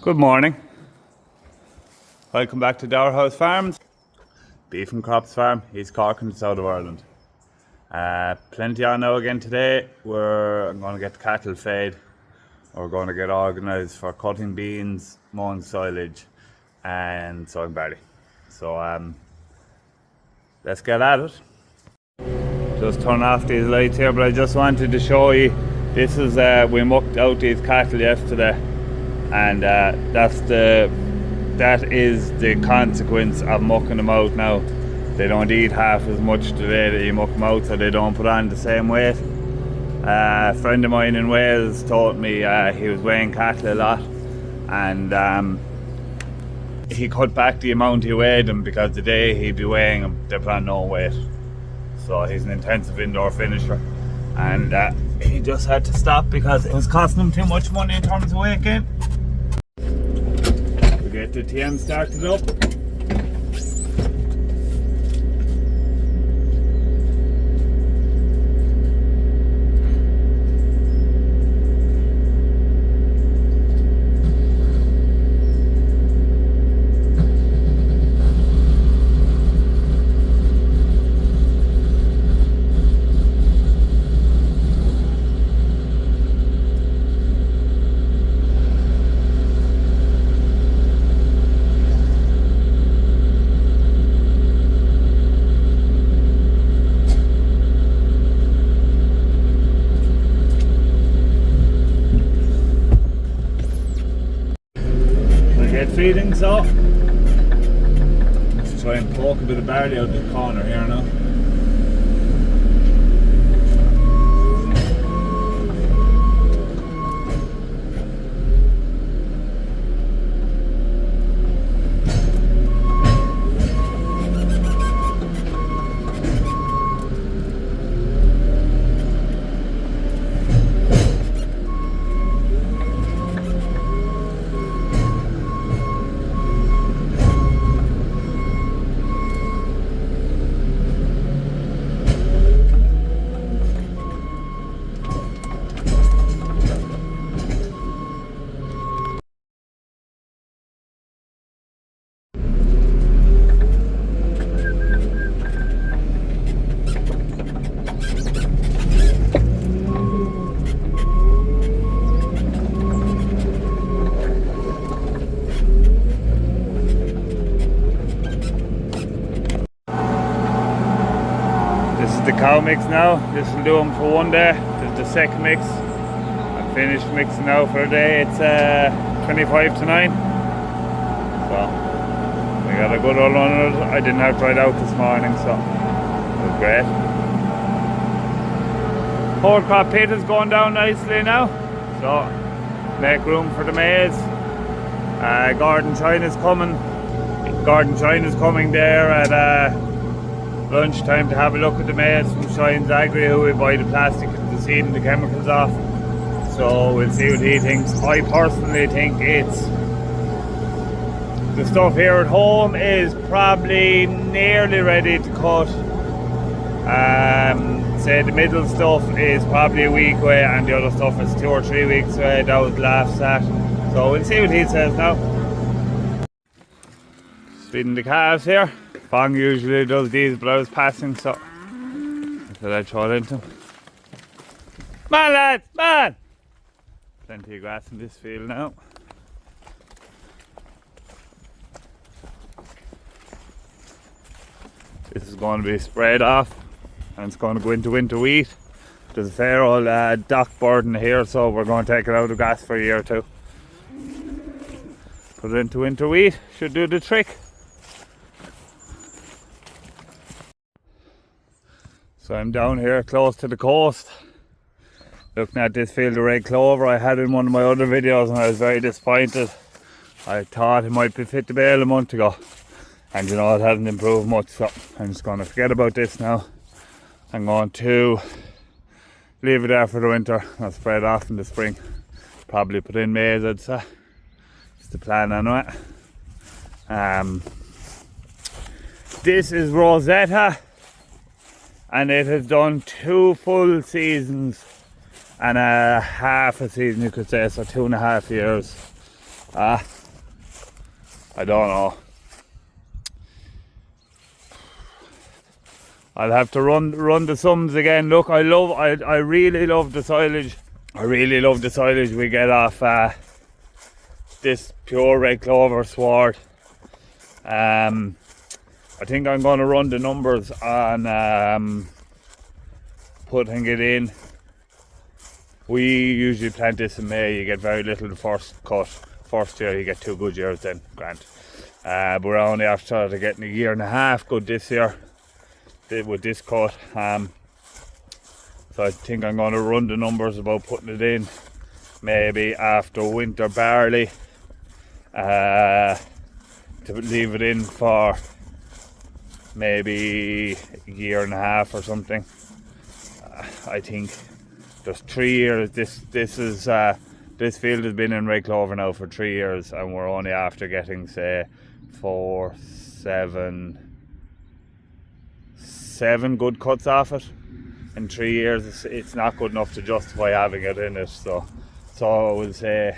Good morning. Welcome back to Dower House Farms. Beef and Crops Farm, East Cork in the south of Ireland. Plenty on now again today. I'm going to get the cattle fed. We're going to get organised for cutting beans, mowing silage and sowing barley. So let's get at it. Just turn off these lights here, but I just wanted to show you, this is, we mucked out these cattle yesterday, and that is the consequence of mucking them out now. They don't eat half as much today that you muck them out, so they don't put on the same weight. A friend of mine in Wales told me he was weighing cattle a lot, and he cut back the amount he weighed them because the day he'd be weighing them, they put on no weight. So he's an intensive indoor finisher, and he just had to stop because it was costing him too much money in terms of weight gain. We get the TM started up. Feeding, so let's try and poke a bit of barley out the corner here now. The cow mix now. This will do them for one day. This is the second mix. I'm finished mixing now for the day. It's 25 to 9. So we got a good old run on it. I didn't have to ride out this morning, so it was great. Whole crop pit is going down nicely now, so make room for the maize. Garden China's coming. Garden China's coming there at lunchtime to have a look at the maize from Shine's Agri, who we buy the plastic, the seed and the chemicals off. So we'll see what he thinks. I personally think it's, the stuff here at home is probably nearly ready to cut. Say the middle stuff is probably a week away, and the other stuff is 2 or 3 weeks away. That was last at. So we'll see what he says now. Feeding the calves here. Bong usually does these, but I was passing, so I said I'd throw it into him. Come on, lads, come on! Plenty of grass in this field now. This is going to be spread off, and it's going to go into winter wheat. There's a fair old dock burden here, so we're going to take it out of grass for a year or two. Put it into winter wheat, should do the trick. So I'm down here close to the coast, looking at this field of red clover I had in one of my other videos, and I was very disappointed. I thought it might be fit to bale a month ago, and you know, it hasn't improved much, so I'm just going to forget about this now. I'm going to leave it there for the winter. I'll spread off in the spring. Probably put in maize, I'd say. It's the plan anyway. This is Rosetta, and it has done 2 full seasons and a half a season, you could say, so 2.5 years. I don't know. I'll have to run the sums again. Look, I really love the silage. I really love the silage we get off this pure red clover sward. I think I'm going to run the numbers on putting it in. We usually plant this in May. You get very little the first cut. First year you get 2 good years then, grand. But we're only after getting a year and a half good this year with this cut. So I think I'm going to run the numbers about putting it in maybe after winter barley, to leave it in for maybe a year and a half or something. I think there's 3 years. This field has been in red clover now for 3 years, and we're only after getting, say, 7 good cuts off it in 3 years. It's not good enough to justify having it in it. So I would say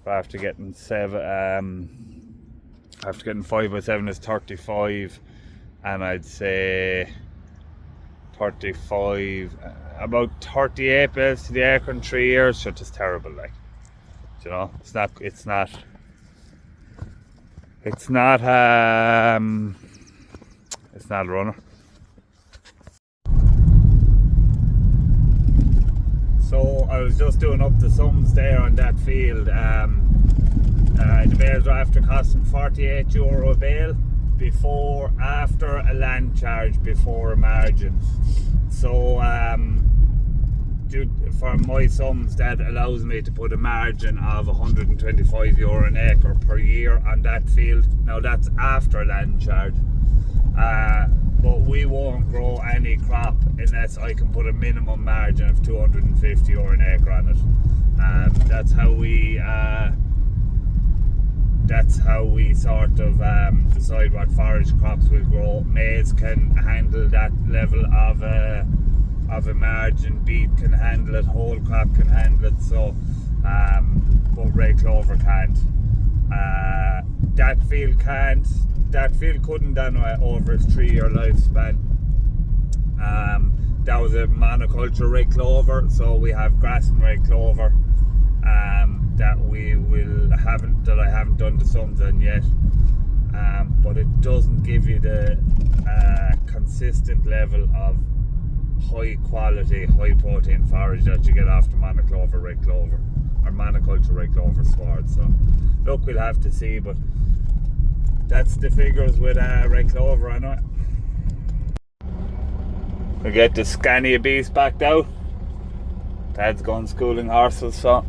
after getting 5 by 7 is 35, and I'd say 35, about 38 bales to the acre in 3 years. So it's terrible, like, you know. It's not a runner. So I was just doing up the sums there on that field. The bales are after costing €48 a bale after a land charge, before a margin. So for my sums, that allows me to put a margin of €125 an acre per year on that field. Now that's after land charge. But we won't grow any crop unless I can put a minimum margin of €250 an acre on it. That's how we sort of decide what forage crops will grow. Maize can handle that level of a margin, beet can handle it, whole crop can handle it, so but red clover can't. That field can't. That field couldn't anyway over its 3-year lifespan. That was a monoculture red clover, so we have grass and red clover that I haven't done the sums on yet. But it doesn't give you the consistent level of high quality, high protein forage that you get after monoculture red clover or monoculture red clover sward. So look, we'll have to see, but that's the figures with red clover on it. We get the Scania beast backed out. Dad's gone schooling horses, so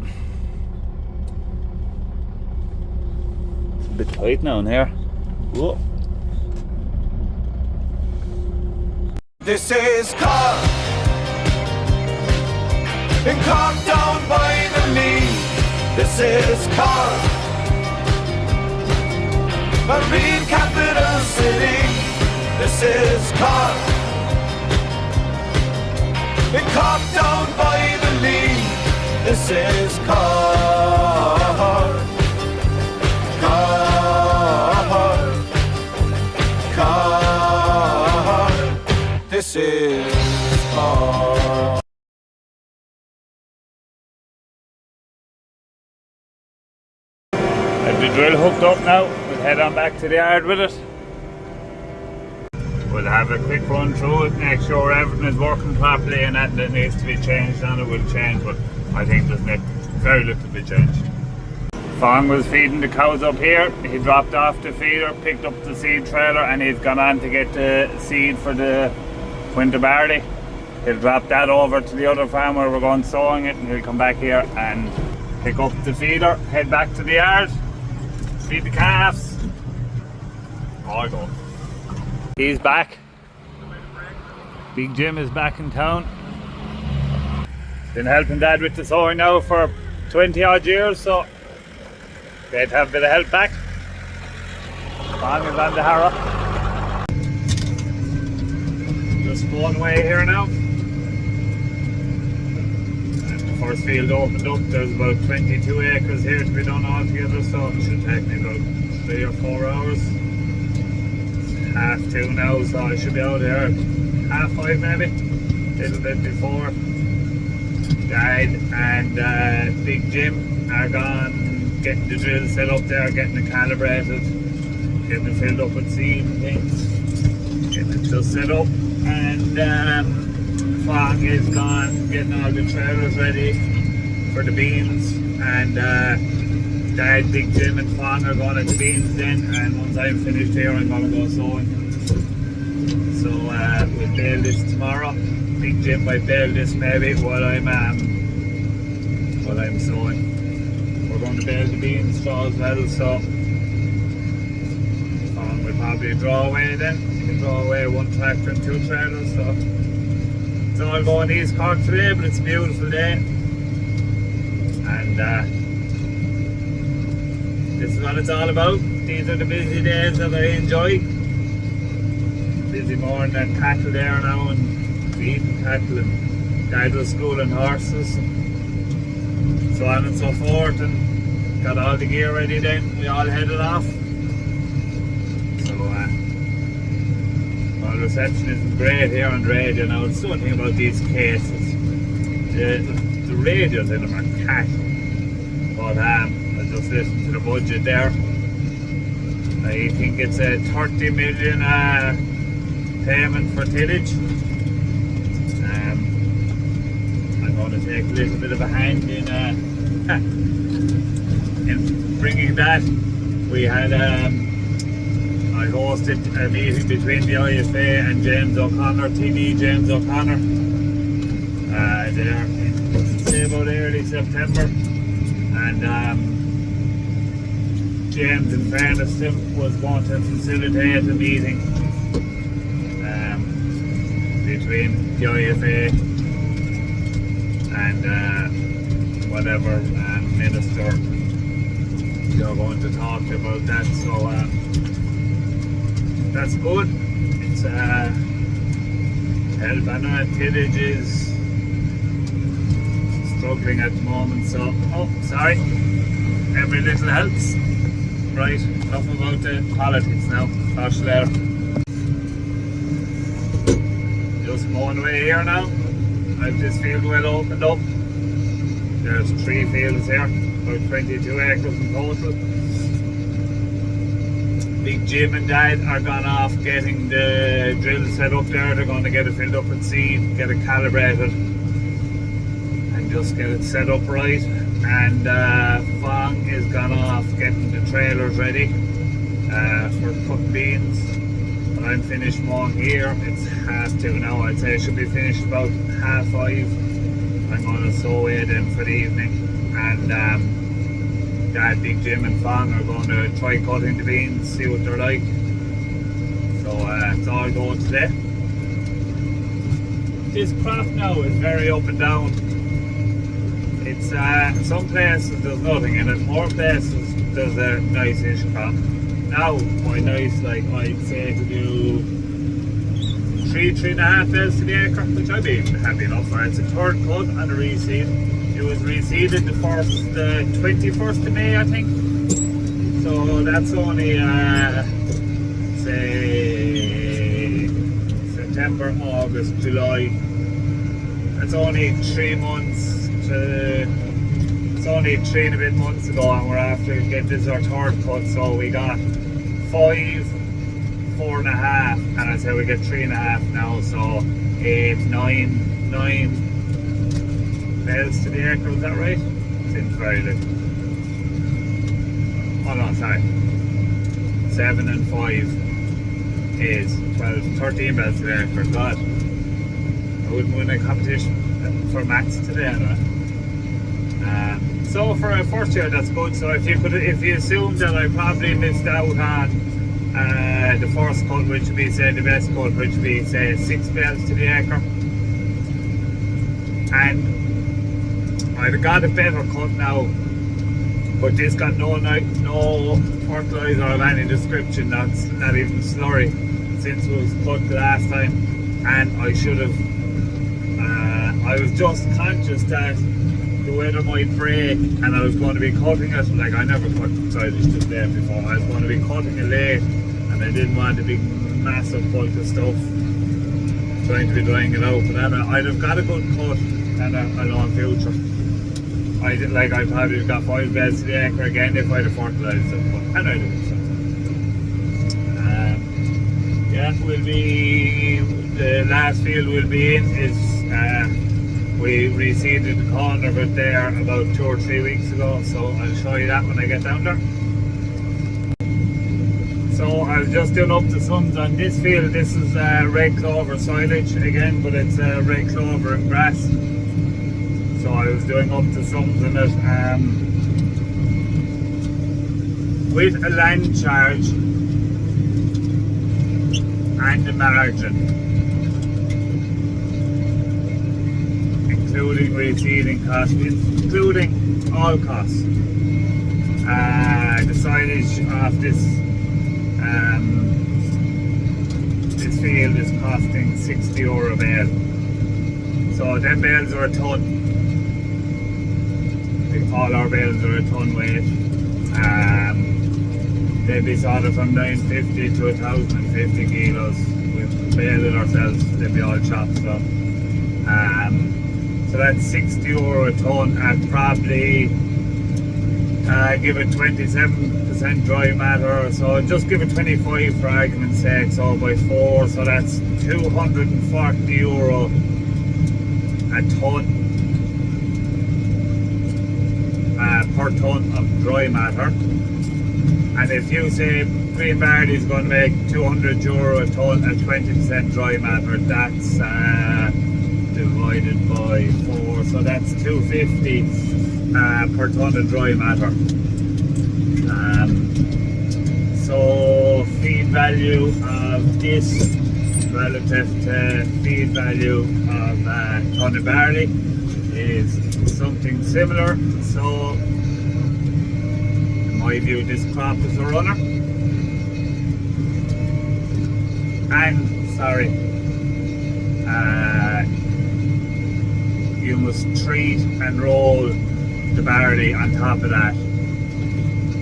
it's a bit tight now in here. Whoa. This is Cork, in Cork down by the Lee. This is Cork, marine capital city. This is Cork, in Cork down by the Lee. This is Cork, Cork, Cork. This is Cork. Have the drill hooked up now. We'll head on back to the yard with it. We'll have a quick run through it, make sure everything is working properly, and that needs to be changed on it will change, but I think there's very little to be changed. Fong was feeding the cows up here. He dropped off the feeder, picked up the seed trailer, and he's gone on to get the seed for the winter barley. He'll drop that over to the other farm where we're going sowing it, and he'll come back here and pick up the feeder, head back to the yard, feed the calves. I go. He's back. Big Jim is back in town. Been helping Dad with the sowing now for 20 odd years, so great to have a bit of help back. Fong is on the harrow. Just one way here now. And the first field opened up. There's about 22 acres here to be done altogether, so it should take me about 3 or 4 hours. It's 2:30 now, so I should be out there at 5:30 maybe, a little bit before. Dad and Big Jim are gone getting the drill set up there, getting it calibrated, getting it filled up with seed and things, getting it just set up. And Fong is gone getting all the trailers ready for the beans, and Dad, Big Jim and Fong are going to the beans then, and once I'm finished here I'm going to go sowing. So we'll bale this tomorrow. Big Jim might bale this maybe while I'm sowing. We're going to bale the beans straw as well, so Fong will probably draw away then. He can draw away 1 tractor and 2 trailers, so it's all going East Cork today, but it's a beautiful day. And this is what it's all about. These are the busy days that I enjoy. Busy more than cattle there now, and feeding cattle, and Dad was schooling horses, and so on and so forth, and got all the gear ready then. We all headed off. So well, reception isn't great here on the radio now. It's the one thing about these cases. The radios in them are cash. But I just listened to the budget there. I think it's a 30 million payment for tillage. I'm going to take a little bit of a hand in bringing that. We had I hosted a meeting between the IFA and James O'Connor, TD James O'Connor, there in say about early September, and James, in fairness to him, was going to facilitate a meeting between the IFA and whatever minister they're going to talk about that. So that's good. It's help. I know tillage is struggling at the moment, so sorry. Every little helps. Right, enough about the politics now. Talk to you later. Just mowing away here now. I've this field well opened up. There's 3 fields here, about 22 acres in total. Big Jim and Dad are gone off getting the drill set up there. They're going to get it filled up with seed, get it calibrated, and just get it set up right. And Fong is gone off getting the trailers ready for cutting beans. When I'm finished mowing here, it's 2:30 now. I'd say I should be finished about 5:30. I'm going to sow away then for the evening. And Dad, Big Jim and Fong are going to try cutting the beans, see what they're like. So it's all going today. This crop now is very up and down. It's some places there's nothing in it, more places there's a nice-ish crop. Now, quite nice, like I'd say to do 3.5 bales to the acre, which I'd be happy enough for. It's a 3rd cut and a reseed. It was reseeded the 21st of May, I think. So that's only say September, August, July. That's only 3 months. It's only 3 and a bit months ago, and we're after getting this our 3rd cut, so we got 5, 4.5, and I'd say we get 3.5 now, so 8, 9 bales to the acre. Is that right? Seems very little. Oh no, sorry. 7 and 5 is 12, 13 bales to the acre. God, I wouldn't win a competition for maths today anyway. So for a first year, that's good. So if you assume that I probably missed out on the first cut, which would be say the best cut, which would be say 6 bales to the acre, and I'd have got a better cut now, but this got no fertilizer of any description, that's not even slurry, since it was cut the last time, and I should have. I was just conscious that the weather might break and I was going to be cutting it. Like, I never cut silage just there before. I was going to be cutting it late and I didn't want a big massive bulk of stuff trying to be drying it out. But anyway, I'd have got a good cut and a long future. I'd probably have got 5 bales to the acre again if I'd have fertilised it. But anyway, yeah, the last field we'll be in is we reseeded the corner of it there about 2 or 3 weeks ago, so I'll show you that when I get down there. So I was just doing up the sums on this field. This is red clover silage again, but it's red clover and grass. So I was doing up the sums in it with a land charge and a margin, including reseeding costs, including all costs. The silage of this field is costing €60 a bale. So them bales are a ton. All our bales are a ton weight. They'd be sort of from 950 to 1,050 kilos. We've baled it ourselves, they'd be all chopped up. So that's €60 a ton at probably give it 27% dry matter, so just give it 25 for argument's sake, so by 4, so that's €240 a ton per ton of dry matter. And if you say green barley is going to make €200 a ton at 20% dry matter, that's divided by 4, so that's 250 per ton of dry matter. So feed value of this relative to feed value of a ton of barley is something similar. So in my view, this crop is a runner. And you must treat and roll the barley on top of that.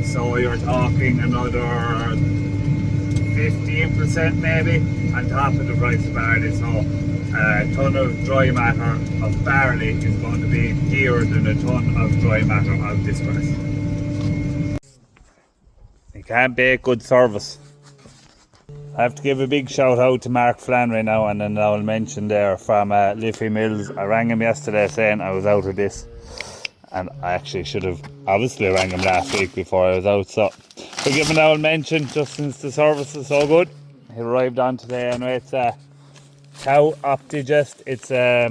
So you're talking another 15% maybe on top of the price of barley. So a ton of dry matter of barley is going to be dearer than a ton of dry matter of this grass. You can't beat good service. I have to give a big shout out to Mark Flannery now, and then I'll mention there from Liffey Mills. I rang him yesterday saying I was out of this, and I actually should have obviously rang him last week before I was out, so we'll give him an old mention just since the service is so good. He arrived on today, and it's a Cow Optigest. It's a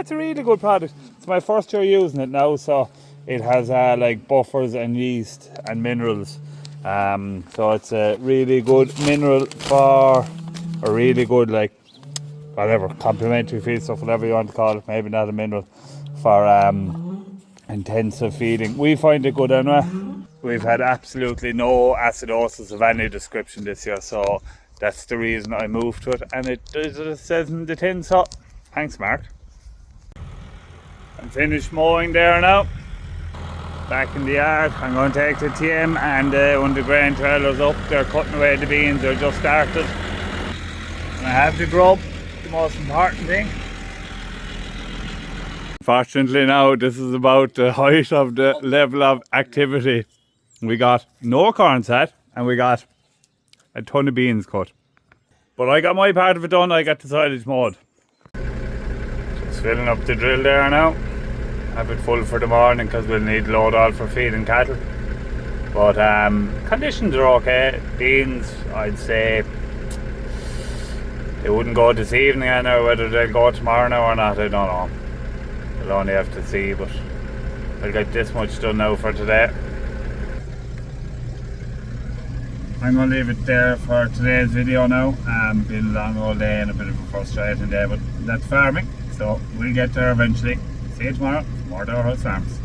really good product. It's my first year using it now, so it has like buffers and yeast and minerals. So it's a really good mineral for a really good, like, whatever, complementary feed stuff, whatever you want to call it, maybe not a mineral, for intensive feeding. We find it good anyway. We've had absolutely no acidosis of any description this year, so that's the reason I moved to it, and it says in the tin, so thanks Mark. I'm finished mowing there now. Back in the yard, I'm going to take the TM and when the grain trailer's up, they're cutting away the beans, they're just started. And I have the grub, the most important thing. Fortunately now, this is about the height of the level of activity. We got no corn set and we got a ton of beans cut. But I got my part of it done, I got the silage mowed. Just filling up the drill there now. Have it full for the morning because we'll need load all for feeding cattle. But conditions are okay. Beans, I'd say they wouldn't go this evening. I know whether they'll go tomorrow now or not, I don't know. We'll only have to see, but I'll get this much done now for today. I'm going to leave it there for today's video now. Been a long old day and a bit of a frustrating day, but that's farming, so we'll get there eventually. See you tomorrow. More Dower House Farms.